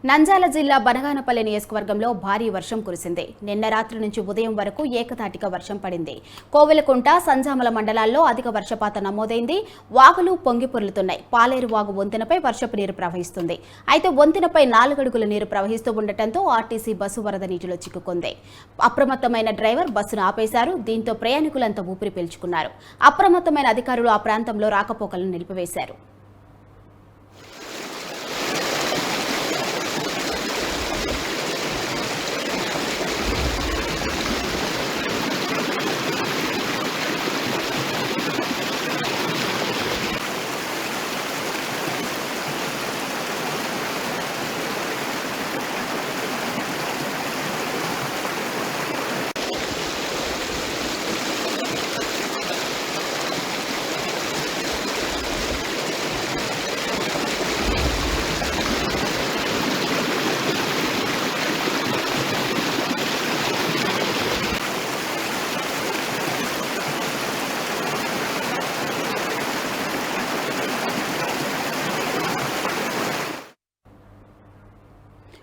నంద్యాల జిల్లా బనగానపల్లి నియోజకవర్గంలో భారీ వర్షం కురిసింది. నిన్న రాత్రి నుంచి ఉదయం వరకు ఏకతాటిగా వర్షం పడింది. కోవెలకుంట, సంజామల మండలాల్లో అధిక వర్షపాతం నమోదైంది. వాగులు పొంగి పొర్లుతున్నాయి. పాలేరు వాగు వంతెనపై వర్షపు నీరు ప్రవహిస్తుంది. అయితే వంతెనపై 4 అడుగుల నీరు ప్రవహిస్తూ ఉండటంతో ఆర్టీసీ బస్సు వరద నీటిలో చిక్కుకుంది. అప్రమత్తమైన డ్రైవర్ బస్సును ఆపేశారు. దీంతో ప్రయాణికులంతా ఊపిరి పీల్చుకున్నారు. అప్రమత్తమైన అధికారులు ఆ ప్రాంతంలో రాకపోకలను నిలిపివేశారు.